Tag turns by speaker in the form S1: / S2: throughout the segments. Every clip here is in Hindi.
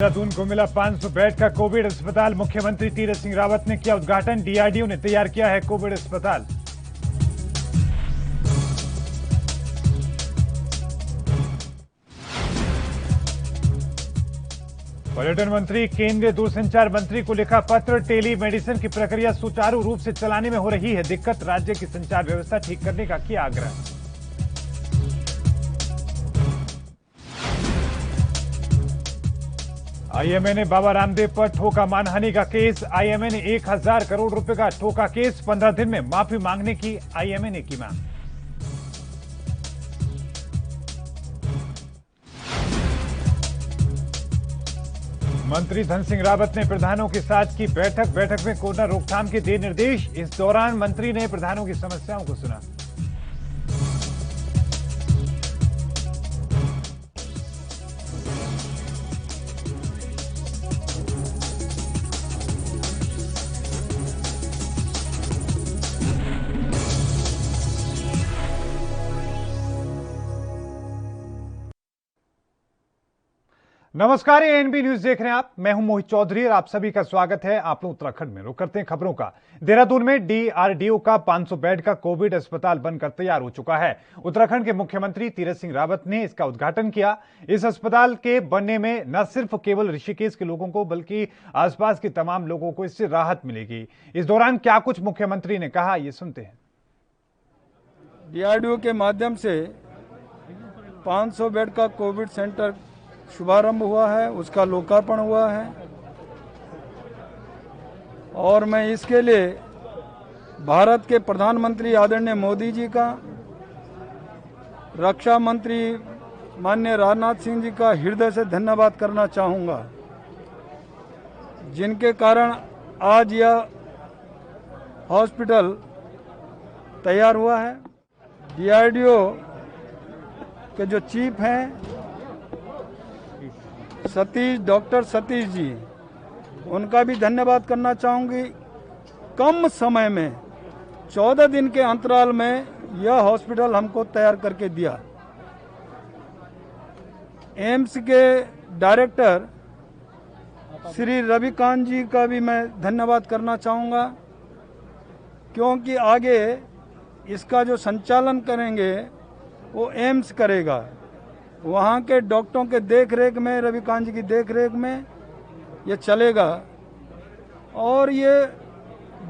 S1: देहरादून को मिला 500 बेड का कोविड अस्पताल। मुख्यमंत्री तीरथ सिंह रावत ने किया उद्घाटन। डीआरडीओ ने तैयार किया है कोविड अस्पताल। पर्यटन मंत्री केंद्रीय दूरसंचार मंत्री को लिखा पत्र। टेली मेडिसिन की प्रक्रिया सुचारू रूप से चलाने में हो रही है दिक्कत, राज्य की संचार व्यवस्था ठीक करने का किया आग्रह। आईएमए ने बाबा रामदेव पर ठोका मानहानि का केस। आईएमए ने 1000 करोड़ रुपए का ठोका केस। 15 दिन में माफी मांगने की आईएमए ने की मांग। मंत्री धन सिंह रावत ने प्रधानों के साथ की बैठक में कोरोना रोकथाम के दिए निर्देश। इस दौरान मंत्री ने प्रधानों की समस्याओं को सुना। नमस्कार, ये एनबी न्यूज देख रहे हैं आप। मैं हूं मोहित चौधरी और आप सभी का स्वागत है। आप लोग उत्तराखंड में रुक करते हैं खबरों का। देहरादून में डीआरडीओ का 500 बेड का कोविड अस्पताल बनकर तैयार हो चुका है। उत्तराखंड के मुख्यमंत्री तीरथ सिंह रावत ने इसका उद्घाटन किया। इस अस्पताल के बनने में न सिर्फ केवल ऋषिकेश के लोगों को बल्कि आसपास के तमाम लोगों को इससे राहत मिलेगी। इस दौरान क्या कुछ मुख्यमंत्री ने कहा, ये सुनते हैं।
S2: डीआरडीओ के माध्यम से 500 बेड का कोविड सेंटर शुभारंभ हुआ है, उसका लोकार्पण हुआ है और मैं इसके लिए भारत के प्रधानमंत्री आदरणीय मोदी जी का, रक्षा मंत्री माननीय राजनाथ सिंह जी का हृदय से धन्यवाद करना चाहूँगा, जिनके कारण आज यह हॉस्पिटल तैयार हुआ है। डीआरडीओ के जो चीफ हैं डॉक्टर सतीश जी, उनका भी धन्यवाद करना चाहूँगी। कम समय में 14 दिन के अंतराल में यह हॉस्पिटल हमको तैयार करके दिया। एम्स के डायरेक्टर श्री रविकांत जी का भी मैं धन्यवाद करना चाहूँगा, क्योंकि आगे इसका जो संचालन करेंगे वो एम्स करेगा। वहाँ के डॉक्टरों के देखरेख में, रविकांत जी की देखरेख में ये चलेगा और ये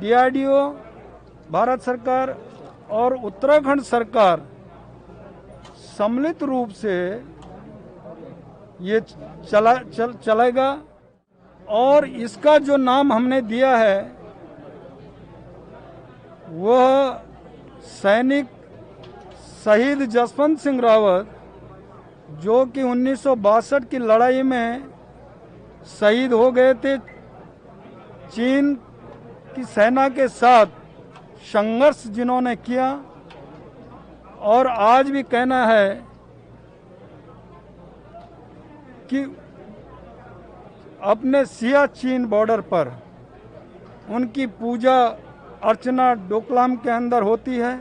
S2: डीआरडीओ, भारत सरकार और उत्तराखंड सरकार सम्मिलित रूप से ये चलेगा। और इसका जो नाम हमने दिया है वह सैनिक शहीद जसवंत सिंह रावत, जो कि 1962 की लड़ाई में शहीद हो गए थे, चीन की सेना के साथ संघर्ष जिन्होंने किया। और आज भी कहना है कि अपने सियाचिन बॉर्डर पर उनकी पूजा अर्चना डोकलाम के अंदर होती है।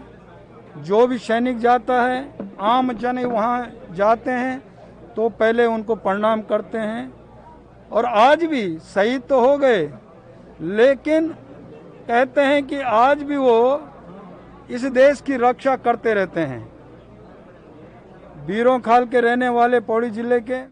S2: जो भी सैनिक जाता है, आम जन वहाँ जाते हैं तो पहले उनको प्रणाम करते हैं। और आज भी शहीद तो हो गए, लेकिन कहते हैं कि आज भी वो इस देश की रक्षा करते रहते हैं। बीरों खाल के रहने वाले पौड़ी जिले के।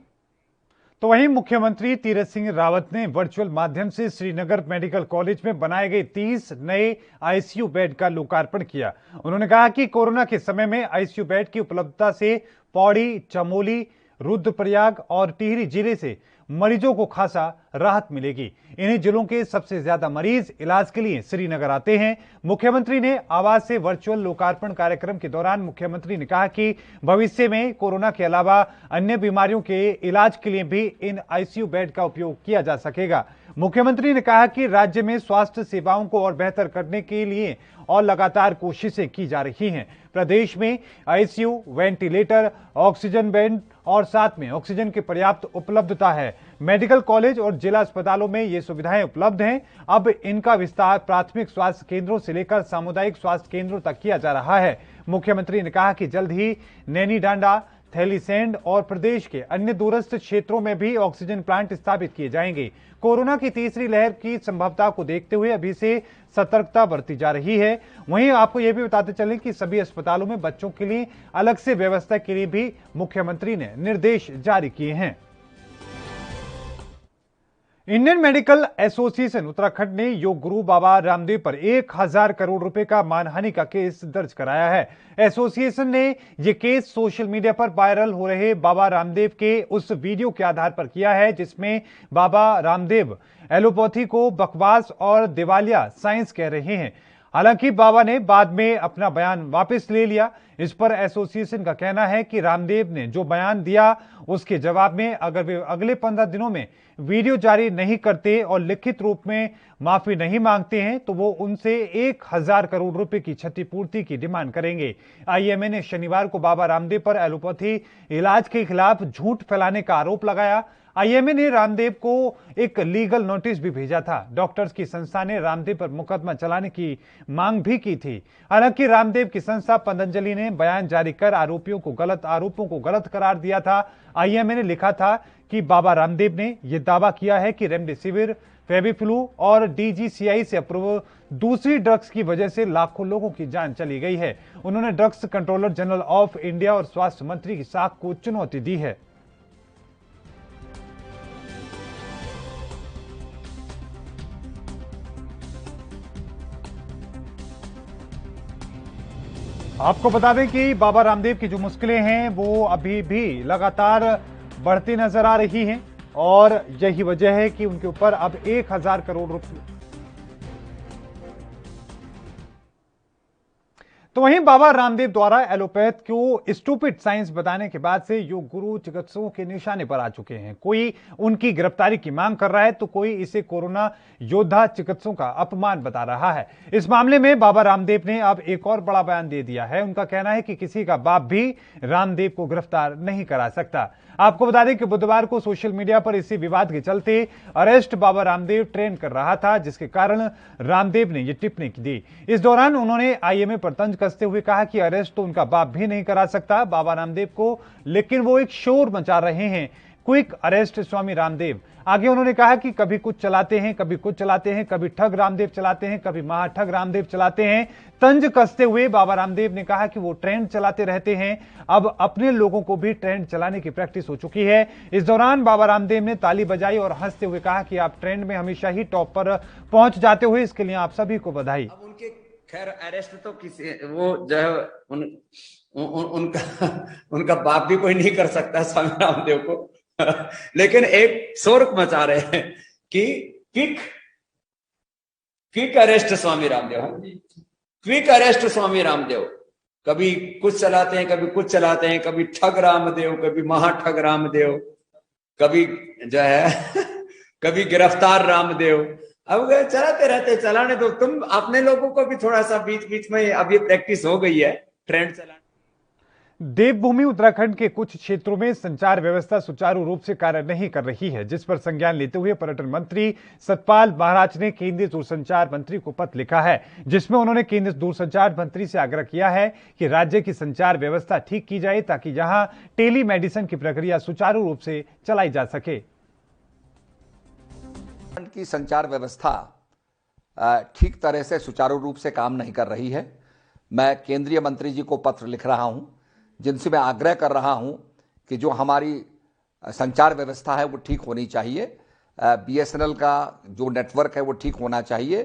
S1: तो वहीं मुख्यमंत्री तीरथ सिंह रावत ने वर्चुअल माध्यम से श्रीनगर मेडिकल कॉलेज में बनाए गए 30 नए आईसीयू बेड का लोकार्पण किया। उन्होंने कहा कि कोरोना के समय में आईसीयू बेड की उपलब्धता से पौड़ी, चमोली, रुद्रप्रयाग और टिहरी जिले से मरीजों को खासा राहत मिलेगी। इन्हीं जिलों के सबसे ज्यादा मरीज इलाज के लिए श्रीनगर आते हैं। मुख्यमंत्री ने आवास से वर्चुअल लोकार्पण कार्यक्रम के दौरान मुख्यमंत्री ने कहा कि भविष्य में कोरोना के अलावा अन्य बीमारियों के इलाज के लिए भी इन आईसीयू बेड का उपयोग किया जा सकेगा। मुख्यमंत्री ने कहा कि राज्य में स्वास्थ्य सेवाओं को और बेहतर करने के लिए और लगातार कोशिशें की जा रही हैं। प्रदेश में आईसीयू, वेंटिलेटर, ऑक्सीजन बेड और साथ में ऑक्सीजन की पर्याप्त उपलब्धता है। मेडिकल कॉलेज और जिला अस्पतालों में ये सुविधाएं उपलब्ध हैं। अब इनका विस्तार प्राथमिक स्वास्थ्य केंद्रों से लेकर सामुदायिक स्वास्थ्य केंद्रों तक किया जा रहा है। मुख्यमंत्री ने कहा कि जल्द ही नैनीडांडा, थैलीसैंड और प्रदेश के अन्य दूरस्थ क्षेत्रों में भी ऑक्सीजन प्लांट स्थापित किए जाएंगे। कोरोना की तीसरी लहर की संभावना को देखते हुए अभी से सतर्कता बरती जा रही है। वहीं आपको यह भी बताते चलें कि सभी अस्पतालों में बच्चों के लिए अलग से व्यवस्था के लिए भी मुख्यमंत्री ने निर्देश जारी किए हैं। इंडियन मेडिकल एसोसिएशन उत्तराखंड ने योग गुरु बाबा रामदेव पर 1000 करोड़ रुपए का मानहानि का केस दर्ज कराया है। एसोसिएशन ने यह केस सोशल मीडिया पर वायरल हो रहे बाबा रामदेव के उस वीडियो के आधार पर किया है जिसमें बाबा रामदेव एलोपैथी को बकवास और दिवालिया साइंस कह रहे हैं। हालांकि बाबा ने बाद में अपना बयान वापस ले लिया। इस पर एसोसिएशन का कहना है कि रामदेव ने जो बयान दिया उसके जवाब में अगर वे अगले 15 दिनों में वीडियो जारी नहीं करते और लिखित रूप में माफी नहीं मांगते हैं तो वो उनसे 1000 करोड़ रुपए की क्षतिपूर्ति की डिमांड करेंगे। आईएमए ने शनिवार को बाबा रामदेव पर एलोपैथी इलाज के खिलाफ झूठ फैलाने का आरोप लगाया। आईएमए ने रामदेव को एक लीगल नोटिस भी भेजा था। डॉक्टर्स की संस्था ने रामदेव पर मुकदमा चलाने की मांग भी की थी। हालांकि रामदेव की संस्था पतंजलि ने बयान जारी कर आरोपों को गलत करार दिया था। आईएमए ने लिखा था कि बाबा रामदेव ने यह दावा किया है कि रेमडेसिविर, फेविफ्लू और डीजीसीआई से अप्रूव दूसरी ड्रग्स की वजह से लाखों लोगों की जान चली गई है। उन्होंने drugs controller general of India और स्वास्थ्य मंत्री की साख को चुनौती दी है। आपको बता दें कि बाबा रामदेव की जो मुश्किलें हैं वो अभी भी लगातार बढ़ती नजर आ रही हैं और यही वजह है कि उनके ऊपर अब 1000 करोड़ रुपए। तो वहीं बाबा रामदेव द्वारा एलोपैथ को स्टूपिड साइंस बताने के बाद से योग गुरु चिकित्सकों के निशाने पर आ चुके हैं। कोई उनकी गिरफ्तारी की मांग कर रहा है तो कोई इसे कोरोना योद्धा चिकित्सकों का अपमान बता रहा है। इस मामले में बाबा रामदेव ने अब एक और बड़ा बयान दे दिया है। उनका कहना है कि किसी का बाप भी रामदेव को गिरफ्तार नहीं करा सकता। आपको बता दें कि बुधवार को सोशल मीडिया पर इसी विवाद के चलते अरेस्ट बाबा रामदेव ट्रेंड कर रहा था, जिसके कारण रामदेव ने यह टिप्पणी दी। इस दौरान उन्होंने आईएमए पर तंज कसते हुए कहा कि अरेस्ट तो उनका बाप भी नहीं करा सकता बाबा रामदेव को, लेकिन वो एक शोर मचा रहे हैं। Quick arrest Swami Ramdev. आगे उन्होंने कहा कि कभी कुछ चलाते हैं, कभी कुछ चलाते हैं, कभी ठग रामदेव चलाते हैं, कभी महाठग रामदेव चलाते हैं। तंज कसते हुए बाबा रामदेव ने कहा कि वो ट्रेंड चलाते रहते हैं, अब अपने लोगों को भी ट्रेंड चलाने की प्रैक्टिस हो चुकी है। इस दौरान बाबा रामदेव ने ताली बजाई और हंसते हुए कहा कि आप ट्रेंड में हमेशा ही टॉप पर पहुंच जाते हुए, इसके लिए आप सभी को बधाई।
S3: अब उनके खैर अरेस्ट तो किसी वो जो है उनका बाप भी कोई नहीं कर सकता स्वामी रामदेव को लेकिन एक शोर मचा रहे हैं कि quick arrest Swami Ramdev, quick arrest Swami Ramdev. कभी कुछ चलाते हैं, कभी कुछ चलाते हैं, कभी ठग रामदेव, कभी महाठग रामदेव, कभी जो है कभी गिरफ्तार रामदेव। अब चलाते रहते, चलाने दो। तुम अपने लोगों को भी थोड़ा सा बीच बीच में अब ये प्रैक्टिस हो गई है ट्रेंड चलाने।
S1: देवभूमि उत्तराखंड के कुछ क्षेत्रों में संचार व्यवस्था सुचारू रूप से कार्य नहीं कर रही है, जिस पर संज्ञान लेते हुए पर्यटन मंत्री सतपाल महाराज ने केंद्रीय दूरसंचार मंत्री को पत्र लिखा है, जिसमें उन्होंने केंद्रीय दूरसंचार मंत्री से आग्रह किया है कि राज्य की संचार व्यवस्था ठीक की जाए ताकि यहां टेलीमेडिसिन की प्रक्रिया सुचारू रूप से चलाई जा सके।
S4: की संचार व्यवस्था ठीक तरह से सुचारू रूप से काम नहीं कर रही है। मैं केंद्रीय मंत्री जी को पत्र लिख रहा हूं, जिनसे मैं आग्रह कर रहा हूं कि जो हमारी संचार व्यवस्था है वो ठीक होनी चाहिए। बीएसएनएल का जो नेटवर्क है वो ठीक होना चाहिए,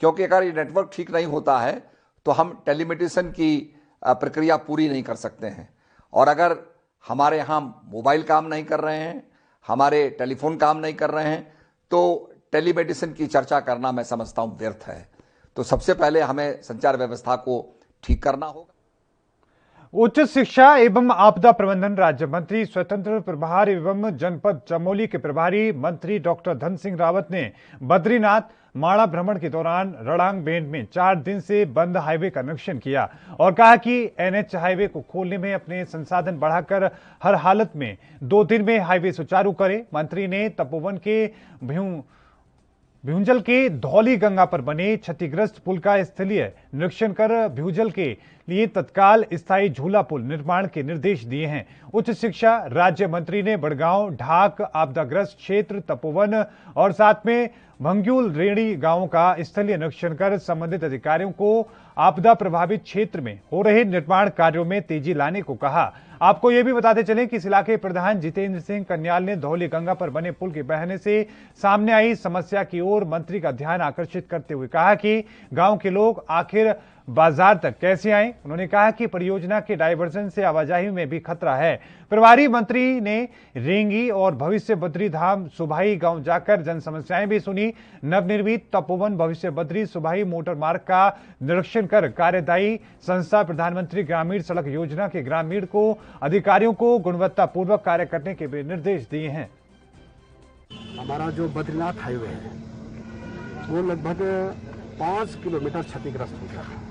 S4: क्योंकि अगर ये नेटवर्क ठीक नहीं होता है तो हम टेलीमेडिसिन की प्रक्रिया पूरी नहीं कर सकते हैं। और अगर हमारे यहाँ मोबाइल काम नहीं कर रहे हैं, हमारे टेलीफोन काम नहीं कर रहे हैं, तो टेलीमेडिसिन की चर्चा करना मैं समझता हूं व्यर्थ है। तो सबसे पहले हमें संचार व्यवस्था को ठीक करना होगा।
S1: उच्च शिक्षा एवं आपदा प्रबंधन राज्य मंत्री स्वतंत्र प्रभार एवं जनपद चमोली के प्रभारी मंत्री डॉक्टर धन सिंह रावत ने बद्रीनाथ माड़ा भ्रमण के दौरान रड़ांग बेंड में 4 दिन से बंद हाईवे का निरीक्षण किया और कहा कि एनएच हाईवे को खोलने में अपने संसाधन बढ़ाकर हर हालत में 2 दिन में हाईवे सुचारू करे। मंत्री ने तपोवन के भ्यूंजल के धौली गंगा पर बने क्षतिग्रस्त पुल का स्थलीय निरीक्षण कर भ्यूंजल के लिए तत्काल स्थायी झूला पुल निर्माण के निर्देश दिए हैं। उच्च शिक्षा राज्य मंत्री ने बड़गांव, ढाक, आपदाग्रस्त क्षेत्र, तपोवन और साथ में भंग्यूल रेणी गांवों का स्थलीय निरीक्षण कर संबंधित अधिकारियों को आपदा प्रभावित क्षेत्र में हो रहे निर्माण कार्यों में तेजी लाने को कहा। आपको यह भी बताते चलें कि इस इलाके प्रधान जितेंद्र सिंह कन्याल ने धौली गंगा पर बने पुल के बहने से सामने आई समस्या की ओर मंत्री का ध्यान आकर्षित करते हुए कहा कि गांव के लोग आखिर बाजार तक कैसे आए। उन्होंने कहा कि परियोजना के डायवर्जन से आवाजाही में भी खतरा है। प्रभारी मंत्री ने रेंगी और भविष्य बद्री धाम सुभाई गांव जाकर जन समस्याएं भी सुनी। नवनिर्मित तपोवन भविष्य बद्री सुभाई मोटर मार्ग का निरीक्षण कर कार्यदायी संस्था प्रधानमंत्री ग्रामीण सड़क योजना के ग्रामीण को अधिकारियों को गुणवत्तापूर्वक कार्य करने के भी निर्देश दिए हैं।
S5: हमारा जो बद्रीनाथ हाईवे है वो लगभग 5 किलोमीटर क्षतिग्रस्त हो गया था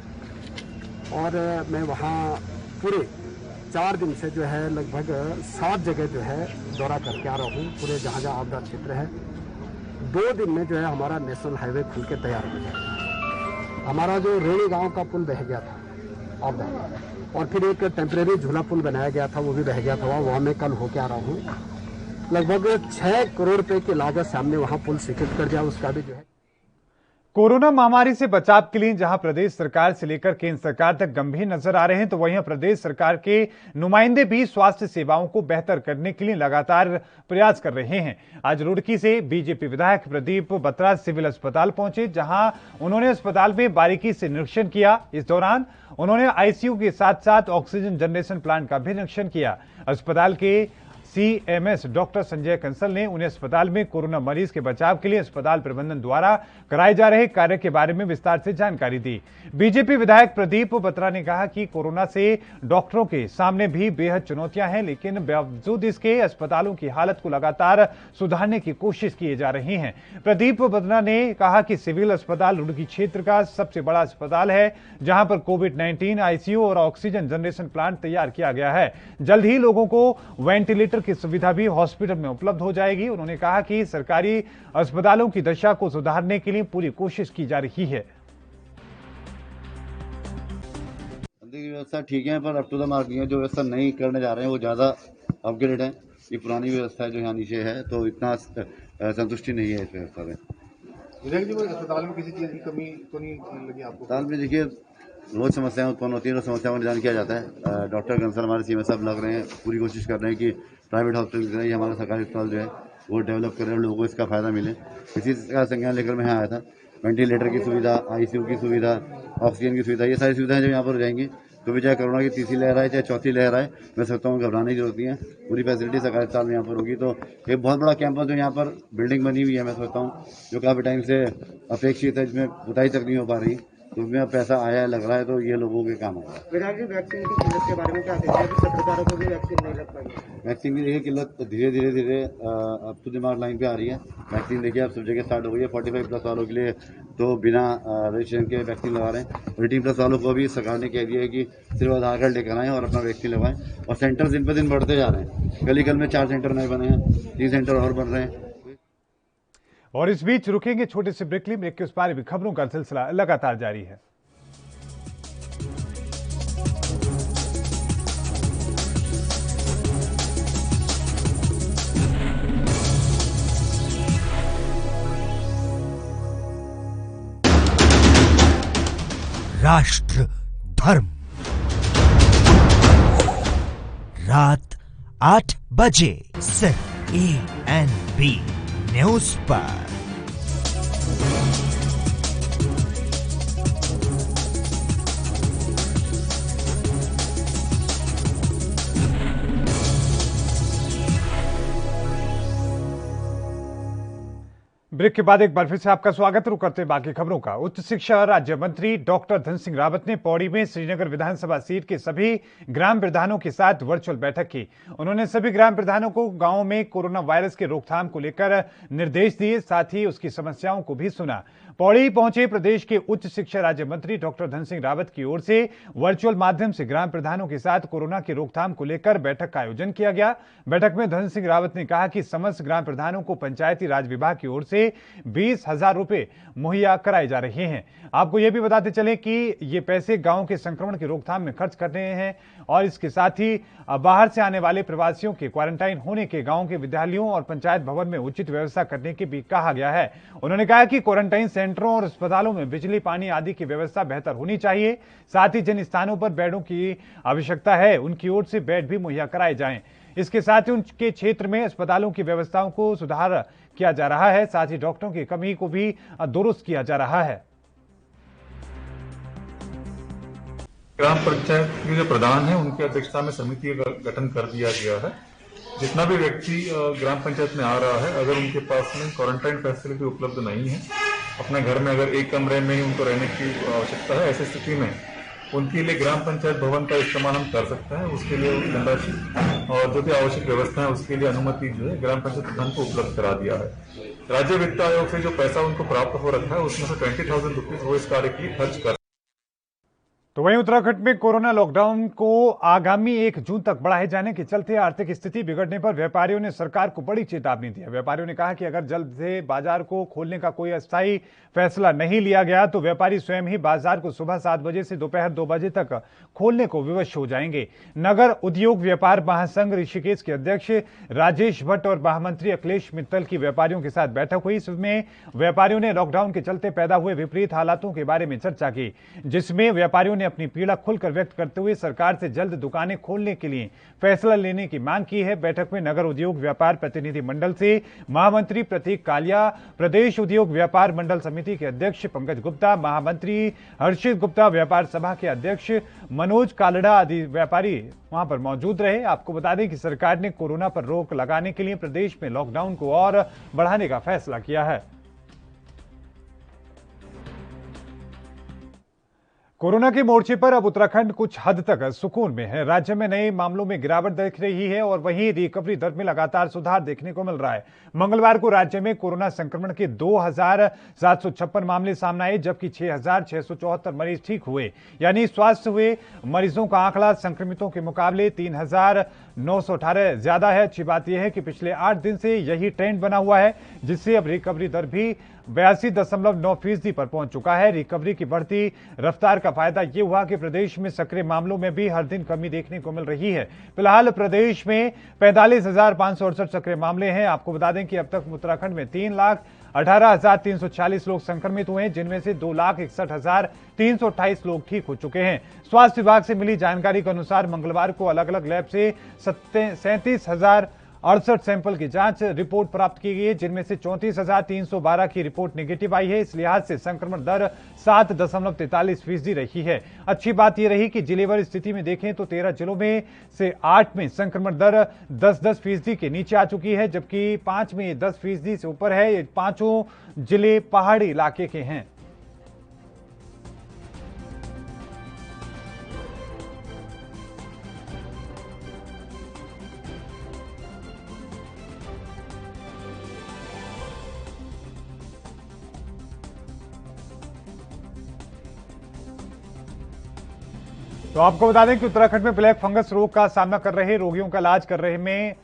S5: और मैं वहाँ पूरे 4 दिन से जो है लगभग 7 जगह जो है दौरा करके आ रहा हूँ, पूरे जहाँ जहाँ आपदा क्षेत्र है। 2 दिन में जो है हमारा नेशनल हाईवे खुल के तैयार हो जाएगा। हमारा जो रेणी गांव का पुल बह गया था आपदा का, और फिर एक टेम्परेरी झूला पुल बनाया गया था, वो भी बह गया था। वहाँ मैं कल होके आ रहा हूँ। लगभग 6 करोड़ रुपए की लागत से हमने वहाँ पुल स्वीकृत कर दिया, उसका भी जो है।
S1: कोरोना महामारी से बचाव के लिए जहां प्रदेश सरकार से लेकर केंद्र सरकार तक गंभीर नजर आ रहे हैं, तो वहीं प्रदेश सरकार के नुमाइंदे भी स्वास्थ्य सेवाओं को बेहतर करने के लिए लगातार प्रयास कर रहे हैं। आज रुड़की से बीजेपी विधायक प्रदीप बत्रा सिविल अस्पताल पहुंचे, जहां उन्होंने अस्पताल में बारीकी से निरीक्षण किया। इस दौरान उन्होंने आईसीयू के साथ साथ ऑक्सीजन जनरेशन प्लांट का भी निरीक्षण किया। अस्पताल के सीएमएस डॉक्टर संजय कंसल ने उन्हें अस्पताल में कोरोना मरीज के बचाव के लिए अस्पताल प्रबंधन द्वारा कराए जा रहे कार्य के बारे में विस्तार से जानकारी दी। बीजेपी विधायक प्रदीप बत्रा ने कहा कि कोरोना से डॉक्टरों के सामने भी बेहद चुनौतियां हैं, लेकिन बावजूद इसके अस्पतालों की हालत को लगातार सुधारने की कोशिश की जा रही है। प्रदीप बत्रा ने कहा कि सिविल अस्पताल रुड़की क्षेत्र का सबसे बड़ा अस्पताल है, जहां पर कोविड-19 आईसीयू और ऑक्सीजन जनरेशन प्लांट तैयार किया गया है। जल्द ही लोगों को वेंटिलेटर की सुविधा भी हॉस्पिटल में उपलब्ध हो जाएगी। उन्होंने कहा कि सरकारी अस्पतालों की दशा को सुधारने के लिए पूरी कोशिश की जा रही है।
S6: की व्यवस्था ठीक है, पर अप टू द मार्क नहीं है। जो व्यवस्था नहीं करने जा रहे हैं वो ज़्यादा अपग्रेड है। ये पुरानी व्यवस्था है जो यहाँ नीचे है, तो इतना संतुष्टि नहीं है इस व्यवस्था में।
S7: विधायक जी, अस्पताल में किसी चीज़ की कमी तो नहीं लगी आपको?
S6: अस्पताल में देखिए रोज समस्याएं उत्पन्न होती है, रोज समस्याओं का निदान किया जाता है। डॉक्टर कंसल हमारे सीएमएस साहब लग रहे हैं, पूरी कोशिश कर रहे हैं कि प्राइवेट हॉस्पिटल की तरह ही हमारा सरकारी अस्पताल जो है वो डेवलप कर रहे हैं, लोगों को इसका फायदा मिले। इसी का संज्ञान लेकर मैं यहाँ आया था। वेंटिलेटर की सुविधा, आईसीयू की सुविधा, ऑक्सीजन की सुविधा, ये सारी सुविधाएं जो यहाँ पर हो जाएंगी तो भी चाहे कोरोना की तीसरी लहर आए चाहे चौथी लहर आए, मैं सोचता हूँ घबराने की जरूरत नहीं है। पूरी फैसिलिटी सरकारी अस्पताल में यहाँ पर होगी। तो एक बहुत बड़ा कैंपस जो यहाँ पर बिल्डिंग बनी हुई है, मैं सोचता हूँ जो काफ़ी टाइम से अपेक्षित है, जिसमें पुताई तक नहीं हो पा रही, तो उसमें पैसा आया लग रहा है, तो ये लोगों के काम आएगा।
S5: विधायक जी, वैक्सीन की किल्लत के बारे में क्या कहते हैं कि सरकारों को भी वैक्सीन नहीं लग पाई?
S6: वैक्सीन की देखिए किल्लत धीरे धीरे अब तो दिमाग लाइन पे आ रही है। वैक्सीन देखिए अब सब जगह स्टार्ट हो गई है। 45+ वालों के लिए तो बिना रजिस्ट्रेशन के वैक्सीन लगा रहे हैं। 18+ वालों को भी सरकार ने कह दिया है कि सिर्फ आधार कार्ड लेकर आएँ और अपना वैक्सीन लगवाएं। और सेंटर दिन पर दिन बढ़ते जा रहे हैं। कल में 4 सेंटर नए बने हैं, 3 सेंटर और बन रहे हैं।
S1: और इस बीच रुकेंगे छोटे से ब्रेक लिए। ब्रेक के उस पार भी खबरों का सिलसिला लगातार जारी है।
S8: राष्ट्र धर्म, रात 8 बजे सिर्फ ANB न्यूज पर।
S1: ब्रेक के बाद एक बार फिर से आपका स्वागत। रुक करते बाकी खबरों का। उच्च शिक्षा राज्य मंत्री डॉक्टर धन सिंह रावत ने पौड़ी में श्रीनगर विधानसभा सीट के सभी ग्राम प्रधानों के साथ वर्चुअल बैठक की। उन्होंने सभी ग्राम प्रधानों को गांव में कोरोना वायरस के रोकथाम को लेकर निर्देश दिए, साथ ही उसकी समस्याओं को भी सुना। पौड़ी पहुंचे प्रदेश के उच्च शिक्षा राज्य मंत्री डॉक्टर धन सिंह रावत की ओर से वर्चुअल माध्यम से ग्राम प्रधानों के साथ कोरोना की रोकथाम को लेकर बैठक का आयोजन किया गया। बैठक में धन सिंह रावत ने कहा कि समस्त ग्राम प्रधानों को पंचायती राज विभाग की ओर से से 20,000 रुपए मुहैया कराए जा रहे हैं। आपको यह भी बताते चलें कि ये पैसे गांव के संक्रमण की रोकथाम में खर्च कर रहे हैं और इसके साथ ही बाहर से आने वाले प्रवासियों के क्वारंटाइन होने के गांव के विद्यालयों और पंचायत भवन में उचित व्यवस्था करने की भी कहा गया है। उन्होंने कहा कि क्वारंटाइन सेंटरों और अस्पतालों में बिजली, पानी आदि की व्यवस्था बेहतर होनी चाहिए। साथ ही जिन स्थानों पर बेडों की आवश्यकता है उनकी ओर से बेड भी मुहैया कराए जाएं। इसके साथ ही उनके क्षेत्र में अस्पतालों की व्यवस्थाओं को सुधार किया जा रहा है। साथ ही डॉक्टरों की कमी को भी दुरुस्त किया जा रहा है।
S9: ग्राम पंचायत के जो प्रधान है उनकी अध्यक्षता में समिति का गठन कर दिया गया है। जितना भी व्यक्ति ग्राम पंचायत में आ रहा है, अगर उनके पास में क्वारंटाइन फैसिलिटी उपलब्ध नहीं है, अपने घर में अगर एक कमरे में ही उनको रहने की आवश्यकता है, ऐसी स्थिति में उनके लिए ग्राम पंचायत भवन का इस्तेमाल हम कर सकते हैं। उसके लिए धनराशि और जो भी आवश्यक व्यवस्था है उसके लिए अनुमति जो है ग्राम पंचायत प्रधान को उपलब्ध करा दिया है। राज्य वित्त आयोग से जो पैसा उनको प्राप्त हो रखा है उसमें से 20,000 रुपीज वो इस कार्य के लिए खर्च कर।
S1: तो वहीं उत्तराखंड में कोरोना लॉकडाउन को आगामी 1 जून तक बढ़ाए जाने के चलते आर्थिक स्थिति बिगड़ने पर व्यापारियों ने सरकार को बड़ी चेतावनी दी है। व्यापारियों ने कहा कि अगर जल्द से बाजार को खोलने का कोई अस्थायी फैसला नहीं लिया गया तो व्यापारी स्वयं ही बाजार को सुबह 7 बजे से दोपहर 2 बजे तक खोलने को विवश हो जाएंगे। नगर उद्योग व्यापार महासंघ ऋषिकेश के अध्यक्ष राजेश भट्ट और महामंत्री अखिलेश मित्तल की व्यापारियों के साथ बैठक हुई। इसमें व्यापारियों ने लॉकडाउन के चलते पैदा हुए विपरीत हालातों के बारे में चर्चा की, जिसमें व्यापारियों ने अपनी पीड़ा खुलकर व्यक्त करते हुए सरकार से जल्द दुकानें खोलने के लिए फैसला लेने की मांग की है। बैठक में नगर उद्योग व्यापार प्रतिनिधि मंडल से महामंत्री प्रतीक कालिया, प्रदेश उद्योग व्यापार मंडल समिति के अध्यक्ष पंकज गुप्ता, महामंत्री हर्षित गुप्ता, व्यापार सभा के अध्यक्ष मनोज कालड़ा आदि व्यापारी वहां पर मौजूद रहे। आपको बता दें कि सरकार ने कोरोना पर रोक लगाने के लिए प्रदेश में लॉकडाउन को और बढ़ाने का फैसला किया है। कोरोना के मोर्चे पर अब उत्तराखंड कुछ हद तक सुकून में है। राज्य में नए मामलों में गिरावट दिख रही है और वहीं रिकवरी दर में लगातार सुधार देखने को मिल रहा है। मंगलवार को राज्य में कोरोना संक्रमण के 2,756 मामले सामने आए, जबकि 6,674 मरीज ठीक हुए, यानी स्वस्थ हुए मरीजों का आंकड़ा संक्रमितों के मुकाबले 3,918 ज्यादा है। अच्छी बात यह है कि पिछले 8 दिन से यही ट्रेंड बना हुआ है, जिससे अब रिकवरी दर भी 82.9% पर पहुंच चुका है। रिकवरी की बढ़ती रफ्तार का फायदा ये हुआ कि प्रदेश में सक्रिय मामलों में भी हर दिन कमी देखने को मिल रही है। फिलहाल प्रदेश में 45,568 सक्रिय मामले हैं। आपको बता दें कि अब तक उत्तराखंड में 3,18,340 लोग संक्रमित हुए हैं, जिनमें से 2,61,328 लोग ठीक हो चुके हैं। स्वास्थ्य विभाग से मिली जानकारी के अनुसार मंगलवार को अलग अलग लैब से 37,068 सैंपल की जांच रिपोर्ट प्राप्त की गई है, जिनमें से 34,312 की रिपोर्ट नेगेटिव आई है। इस लिहाज से संक्रमण दर 7.43% रही है। अच्छी बात यह रही कि जिलेवार स्थिति में देखें तो 13 जिलों में से 8 में संक्रमण दर 10% के नीचे आ चुकी है, जबकि 5 में 10% से ऊपर है। ये पांचों जिले पहाड़ी इलाके के हैं। तो आपको बता दें कि उत्तराखंड में ब्लैक फंगस रोग का सामना कर रहे रोगियों का इलाज कर रहे में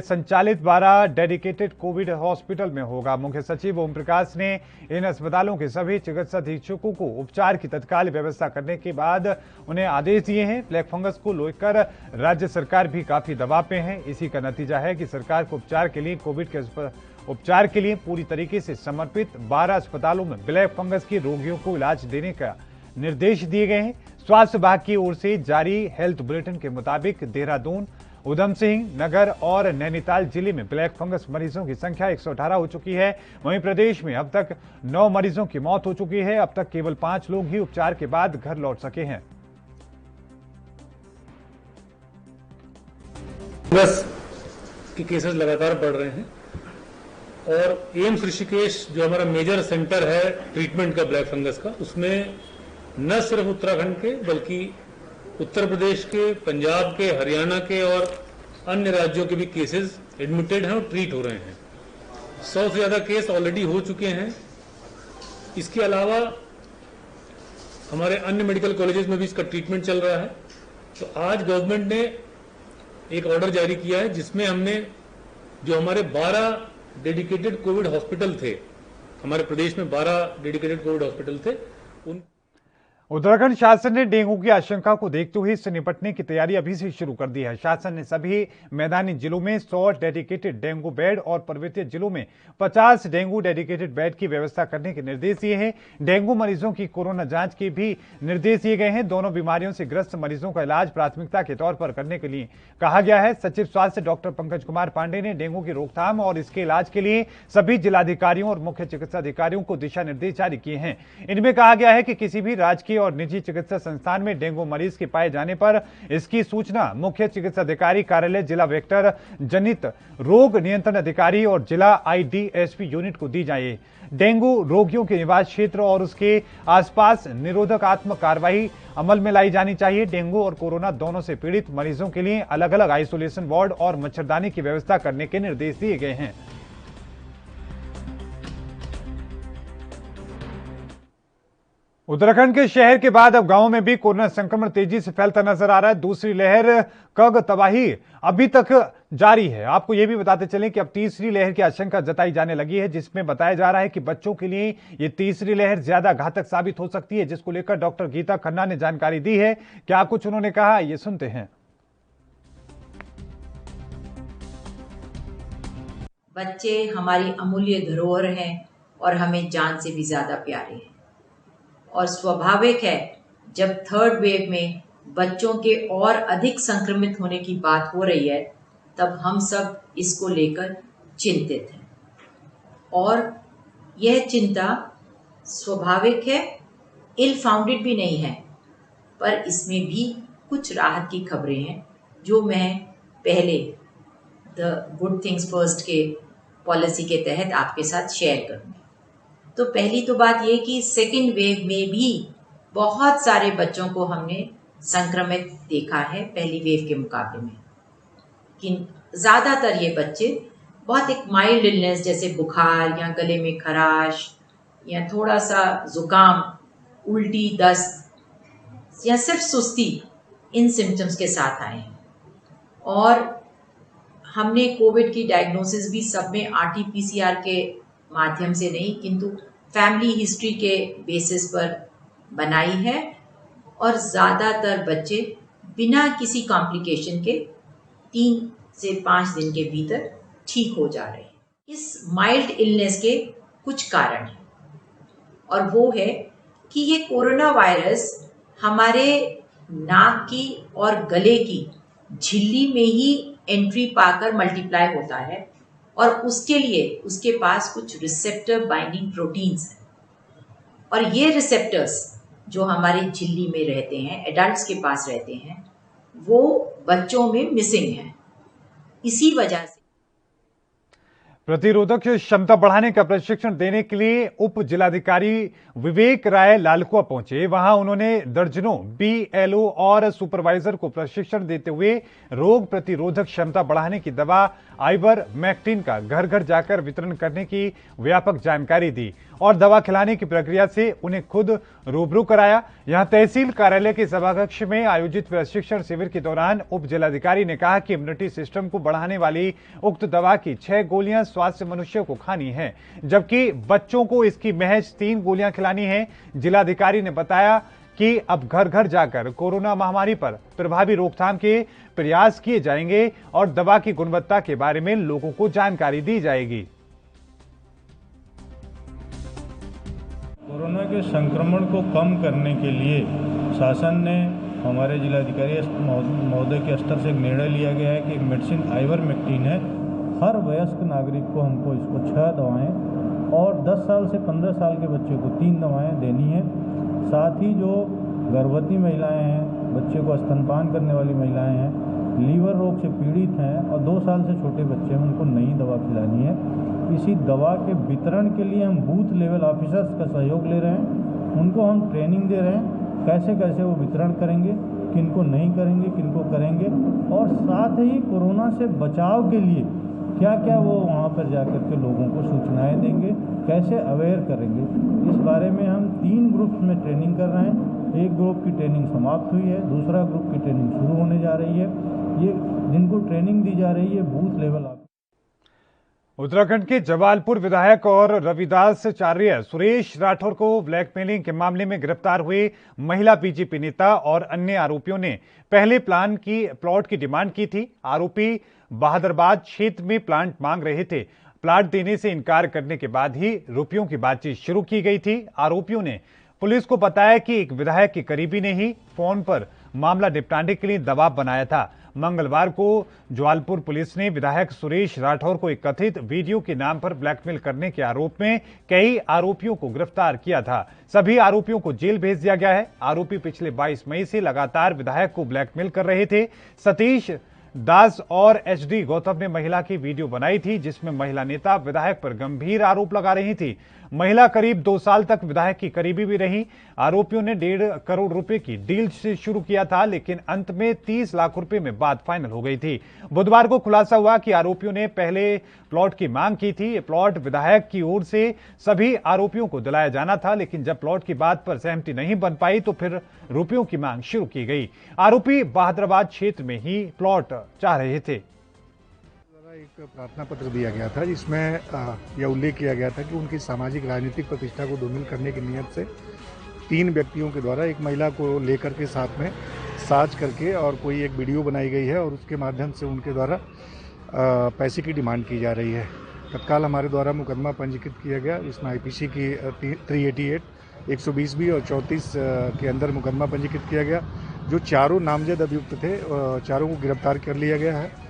S1: संचालित 12 डेडिकेटेड कोविड हॉस्पिटल में होगा। मुख्य सचिव ओम प्रकाश ने इन अस्पतालों के सभी चिकित्सा अधीक्षकों को उपचार की तत्काल व्यवस्था करने के बाद उन्हें आदेश दिए हैं। ब्लैक फंगस को लेकर राज्य सरकार भी काफी दबाव में है। इसी का नतीजा है कि सरकार को उपचार के लिए कोविड के उपचार के लिए पूरी तरीके से समर्पित 12 अस्पतालों में ब्लैक फंगस के रोगियों को इलाज देने का निर्देश दिए गए हैं। स्वास्थ्य विभाग की ओर से जारी हेल्थ बुलेटिन के मुताबिक देहरादून, उधम सिंह नगर और नैनीताल जिले में ब्लैक फंगस मरीजों की संख्या 118 हो चुकी है। वहीं प्रदेश में अब तक 9 मरीजों की मौत हो चुकी है। अब तक केवल 5 लोग ही उपचार के बाद घर लौट सके हैं।
S10: फंगस के केसेस लगातार बढ़ रहे हैं और एम्स ऋषिकेश जो हमारा मेजर सेंटर है ट्रीटमेंट का ब्लैक फंगस का, उसमें न सिर्फ उत्तराखंड के बल्कि उत्तर प्रदेश के, पंजाब के, हरियाणा के और अन्य राज्यों के भी केसेस एडमिटेड हैं और ट्रीट हो रहे हैं। 100 से ज्यादा केस ऑलरेडी हो चुके हैं। इसके अलावा हमारे अन्य मेडिकल कॉलेजेस में भी इसका ट्रीटमेंट चल रहा है। तो आज गवर्नमेंट ने एक ऑर्डर जारी किया है जिसमें हमने जो हमारे 12 डेडिकेटेड कोविड हॉस्पिटल थे हमारे प्रदेश में 12 डेडिकेटेड कोविड हॉस्पिटल थे। उन
S1: उत्तराखंड शासन ने डेंगू की आशंका को देखते हुए इससे निपटने की तैयारी अभी से शुरू कर दी है। शासन ने सभी मैदानी जिलों में 100 डेडिकेटेड डेंगू बेड और पर्वतीय जिलों में 50 डेंगू डेडिकेटेड बेड की व्यवस्था करने के निर्देश दिए हैं। डेंगू मरीजों की कोरोना जांच के भी निर्देश दिए गए हैं। दोनों बीमारियों से ग्रस्त मरीजों का इलाज प्राथमिकता के तौर पर करने के लिए कहा गया है। सचिव स्वास्थ्य डॉक्टर पंकज कुमार पांडे ने डेंगू की रोकथाम और इसके इलाज के लिए सभी जिलाधिकारियों और मुख्य चिकित्सा अधिकारियों को दिशा निर्देश जारी किए हैं। इनमें कहा गया है कि किसी भी राजकीय और निजी चिकित्सा संस्थान में डेंगू मरीज के पाए जाने पर इसकी सूचना मुख्य चिकित्सा अधिकारी कार्यालय, जिला वेक्टर जनित रोग नियंत्रण अधिकारी और जिला IDSP यूनिट को दी जाए। डेंगू रोगियों के निवास क्षेत्र और उसके आसपास निरोधकात्मक कार्रवाई अमल में लाई जानी चाहिए। डेंगू और कोरोना दोनों से पीड़ित मरीजों के लिए अलग अलग आइसोलेशन वार्ड और मच्छरदानी की व्यवस्था करने के निर्देश दिए गए हैं। उत्तराखंड के शहर के बाद अब गांवों में भी कोरोना संक्रमण तेजी से फैलता नजर आ रहा है। दूसरी लहर का तबाही अभी तक जारी है। आपको यह भी बताते चलें कि अब तीसरी लहर की आशंका जताई जाने लगी है, जिसमें बताया जा रहा है कि बच्चों के लिए यह तीसरी लहर ज्यादा घातक साबित हो सकती है, जिसको लेकर डॉक्टर गीता खन्ना ने जानकारी दी है। क्या कुछ उन्होंने कहा, ये सुनते हैं।
S11: बच्चे हमारी अमूल्य धरोहर हैं और हमें जान से भी ज्यादा प्यारे हैं, और स्वाभाविक है जब थर्ड वेव में बच्चों के और अधिक संक्रमित होने की बात हो रही है, तब हम सब इसको लेकर चिंतित हैं। और यह चिंता स्वाभाविक है, इल फाउंडेड भी नहीं है, पर इसमें भी कुछ राहत की खबरें हैं जो मैं पहले द गुड थिंग्स फर्स्ट के पॉलिसी के तहत आपके साथ शेयर करूंगी। तो पहली तो बात यह कि सेकेंड वेव में भी बहुत सारे बच्चों को हमने संक्रमित देखा है पहली वेव के मुकाबले में, कि ज्यादातर ये बच्चे बहुत एक माइल्ड इलनेस जैसे बुखार या गले में खराश या थोड़ा सा जुकाम, उल्टी, दस्त या सिर्फ सुस्ती, इन सिम्टम्स के साथ आए हैं। और हमने कोविड की डायग्नोसिस भी सब में RT-PCR के माध्यम से नहीं, किंतु फैमिली हिस्ट्री के बेसिस पर बनाई है, और ज़्यादातर बच्चे बिना किसी कॉम्प्लिकेशन के 3 से 5 दिन के भीतर ठीक हो जा रहे हैं। इस माइल्ड इलनेस के कुछ कारण हैं, और वो है कि ये कोरोना वायरस हमारे नाक की और गले की झिल्ली में ही एंट्री पाकर मल्टीप्लाई होता है, और उसके लिए उसके पास कुछ रिसेप्टर बाइंडिंग प्रोटीन्स हैं, और ये रिसेप्टर्स जो हमारे झिल्ली में रहते हैं, एडल्ट्स के पास रहते हैं, वो बच्चों में मिसिंग हैं। इसी वजह से
S1: प्रतिरोधक क्षमता बढ़ाने का प्रशिक्षण देने के लिए उप जिलाधिकारी विवेक राय लालकुआ पहुंचे। वहां उन्होंने दर्जनों BLO और सुपरवाइजर को प्रशिक्षण देते हुए रोग प्रतिरोधक क्षमता बढ़ाने की दवा आइवरमेक्टिन का घर घर जाकर वितरण करने की व्यापक जानकारी दी और दवा खिलाने की प्रक्रिया से उन्हें खुद रूबरू कराया। यहां तहसील कार्यालय के सभाकक्ष में आयोजित प्रशिक्षण शिविर के दौरान उप जिलाधिकारी ने कहा कि इम्यूनिटी सिस्टम को बढ़ाने वाली उक्त दवा की 6 गोलियां स्वास्थ्य मनुष्य को खानी है, जबकि बच्चों को इसकी महज 3 गोलियां खिलानी है। जिलाधिकारी ने बताया कि अब घर घर जाकर कोरोना महामारी पर प्रभावी रोकथाम के प्रयास किए जाएंगे और दवा की गुणवत्ता के बारे में लोगों को जानकारी दी जाएगी।
S12: कोरोना के संक्रमण को कम करने के लिए शासन ने हमारे जिलाधिकारी महोदय के स्तर से एक निर्णय लिया गया है कि एक मेडिसिन आइवरमेक्टिन है, हर वयस्क नागरिक को हमको इसको 6 दवाएं और 10 साल से 15 साल के बच्चे को 3 दवाएं देनी है। साथ ही जो गर्भवती महिलाएं हैं, बच्चे को स्तनपान करने वाली महिलाएं हैं, लीवर रोग से पीड़ित हैं और 2 साल से छोटे बच्चे हैं, उनको नई दवा खिलानी है। इसी दवा के वितरण के लिए हम बूथ लेवल ऑफिसर्स का सहयोग ले रहे हैं, उनको हम ट्रेनिंग दे रहे हैं कैसे कैसे वो वितरण करेंगे, किनको नहीं करेंगे, किनको करेंगे, और साथ ही कोरोना से बचाव के लिए क्या क्या वो वहाँ पर जाकर के लोगों को सूचनाएं देंगे, कैसे अवेयर करेंगे। इस बारे में हम 3 ग्रुप्स में ट्रेनिंग कर रहे हैं। एक ग्रुप की ट्रेनिंग समाप्त हुई है, दूसरा ग्रुप की ट्रेनिंग शुरू होने जा रही है। ये जिनको ट्रेनिंग दी जा रही है बूथ लेवल।
S1: उत्तराखंड के जवालपुर विधायक और रविदास चार्य सुरेश राठौर को ब्लैकमेलिंग के मामले में गिरफ्तार हुए महिला बीजेपी नेता और अन्य आरोपियों ने पहले प्लॉट की डिमांड की थी। आरोपी बहादुराबाद क्षेत्र में प्लाट मांग रहे थे। प्लाट देने से इनकार करने के बाद ही रुपयों की बातचीत शुरू की गई थी। आरोपियों ने पुलिस को बताया कि एक विधायक के करीबी ने ही फोन पर मामला निपटाने के लिए दबाव बनाया था। मंगलवार को जवालपुर पुलिस ने विधायक सुरेश राठौर को एक कथित वीडियो के नाम पर ब्लैकमेल करने के आरोप में कई आरोपियों को गिरफ्तार किया था। सभी आरोपियों को जेल भेज दिया गया है। आरोपी पिछले 22 मई से लगातार विधायक को ब्लैकमेल कर रहे थे। सतीश दास और एचडी गौतम ने महिला की वीडियो बनाई थी, जिसमें महिला नेता विधायक पर गंभीर आरोप लगा रही थी। महिला करीब 2 साल तक विधायक की करीबी भी रही। आरोपियों ने 1.5 करोड़ रुपए की डील से शुरू किया था, लेकिन अंत में 30 लाख रुपए में बात फाइनल हो गई थी। बुधवार को खुलासा हुआ कि आरोपियों ने पहले प्लॉट की मांग की थी। ये प्लॉट विधायक की ओर से सभी आरोपियों को दिलाया जाना था, लेकिन जब प्लॉट की बात पर सहमति नहीं बन पाई तो फिर रुपयों की मांग शुरू की गई। आरोपी बहादुराबाद क्षेत्र में ही प्लॉट चाह रहे थे।
S7: एक प्रार्थना पत्र दिया गया था, जिसमें यह उल्लेख किया गया था कि उनकी सामाजिक राजनीतिक प्रतिष्ठा को धूमिल करने की नियत से 3 व्यक्तियों के द्वारा एक महिला को लेकर के साथ में साज करके और कोई एक वीडियो बनाई गई है और उसके माध्यम से उनके द्वारा पैसे की डिमांड की जा रही है। तत्काल हमारे द्वारा मुकदमा पंजीकृत किया गया, जिसमें आईपीसी की 388, 120B और 34 के अंदर मुकदमा पंजीकृत किया गया। जो चारों नामजद अभियुक्त थे, चारों को गिरफ्तार कर लिया गया है।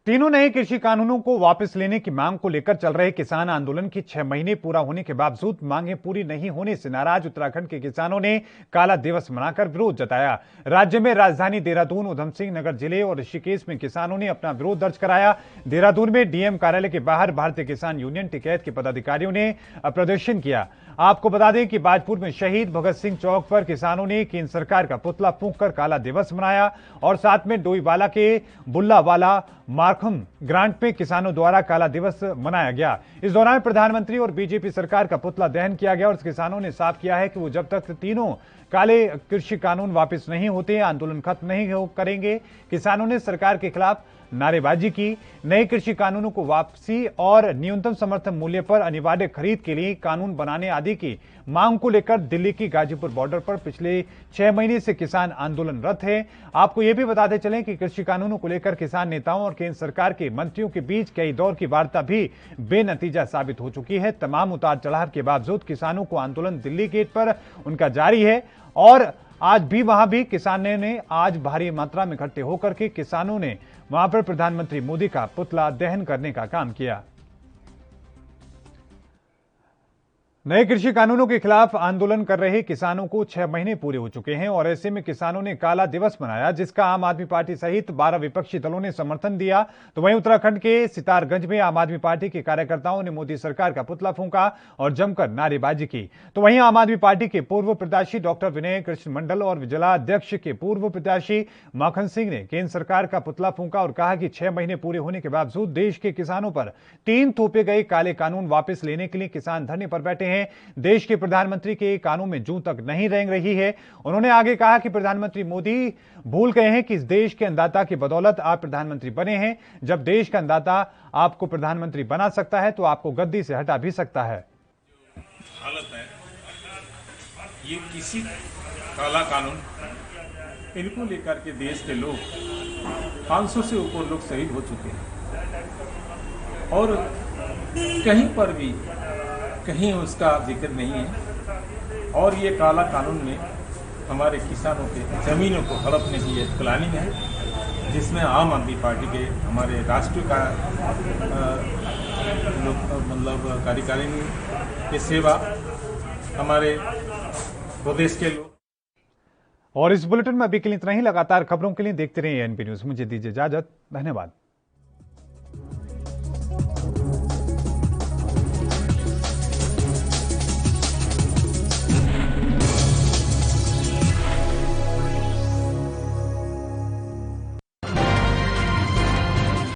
S1: तीनों नए कृषि कानूनों को वापस लेने की मांग को लेकर चल रहे किसान आंदोलन की 6 महीने पूरा होने के बावजूद मांगें पूरी नहीं होने से नाराज उत्तराखंड के किसानों ने काला दिवस मनाकर विरोध जताया। राज्य में राजधानी देहरादून, उधम सिंह नगर जिले और ऋषिकेश में किसानों ने अपना विरोध दर्ज कराया। देहरादून में डीएम कार्यालय के बाहर भारतीय किसान यूनियन टिकैत के पदाधिकारियों ने प्रदर्शन किया। आपको बता दें कि बाजपुर में शहीद भगत सिंह चौक पर किसानों ने केंद्र सरकार का पुतला फूंककर काला दिवस मनाया और साथ में डोईवाला के बुल्लावाला मार्खम ग्रांट में किसानों द्वारा काला दिवस मनाया गया। इस दौरान प्रधानमंत्री और बीजेपी सरकार का पुतला दहन किया गया और किसानों ने साफ किया है कि वो जब तक तीनों काले कृषि कानून वापस नहीं होते आंदोलन खत्म नहीं करेंगे। किसानों ने सरकार के खिलाफ नारेबाजी की। नए कृषि कानूनों को वापसी और न्यूनतम समर्थन मूल्य पर अनिवार्य खरीद के लिए कानून बनाने आदि की मांग को लेकर दिल्ली की गाजीपुर बॉर्डर पर पिछले 6 महीने से किसान आंदोलनरत है। आपको यह भी बताते चलें कि कृषि कानूनों को लेकर किसान नेताओं और केंद्र सरकार के मंत्रियों के बीच कई दौर की वार्ता भी बेनतीजा साबित हो चुकी है। तमाम उतार चढ़ाव के बावजूद किसानों को आंदोलन दिल्ली गेट पर उनका जारी है और आज भी वहां भी किसानों ने आज भारी मात्रा में इकट्ठे होकर के किसानों ने वहां पर प्रधानमंत्री मोदी का पुतला दहन करने का काम किया। नए कृषि कानूनों के खिलाफ आंदोलन कर रहे किसानों को 6 महीने पूरे हो चुके हैं और ऐसे में किसानों ने काला दिवस मनाया, जिसका आम आदमी पार्टी सहित 12 विपक्षी दलों ने समर्थन दिया। तो वहीं उत्तराखंड के सितारगंज में आम आदमी पार्टी के कार्यकर्ताओं ने मोदी सरकार का पुतला फूंका और जमकर नारेबाजी की। तो वहीं आम आदमी पार्टी के पूर्व प्रत्याशी डॉक्टर विनय कृष्ण मंडल और जिला अध्यक्ष के पूर्व प्रत्याशी माखन सिंह ने केंद्र सरकार का पुतला फूंका और कहा कि 6 महीने पूरे होने के बावजूद देश के किसानों पर 3 थोपे गए काले कानून वापस लेने के लिए किसान धरने पर बैठे हैं। देश के प्रधानमंत्री के कानों में जूं तक नहीं रेंग रही है। उन्होंने आगे कहा कि प्रधानमंत्री मोदी भूल गए हैं कि इस देश के अन्नदाता की बदौलत आप प्रधानमंत्री बने हैं। जब देश का अन्नदाता आपको प्रधानमंत्री बना सकता है तो आपको गद्दी से हटा भी सकता है।
S13: हालत है ये किसी काला कानून इनको लेकर के देश के लोग 500 से ऊपर लोग शहीद हो चुके हैं और कहीं पर भी कहीं उसका जिक्र नहीं है। और ये काला कानून में हमारे किसानों के जमीनों को हड़पने की एक प्लानिंग है, जिसमें आम आदमी पार्टी के हमारे राष्ट्रीय का मतलब कार्यकारिणी के सेवा हमारे प्रदेश के लोग।
S1: और इस बुलेटिन में अभी के लिए इतना ही। लगातार खबरों के लिए देखते रहिए एनपी न्यूज। मुझे दीजिए इजाजत। धन्यवाद।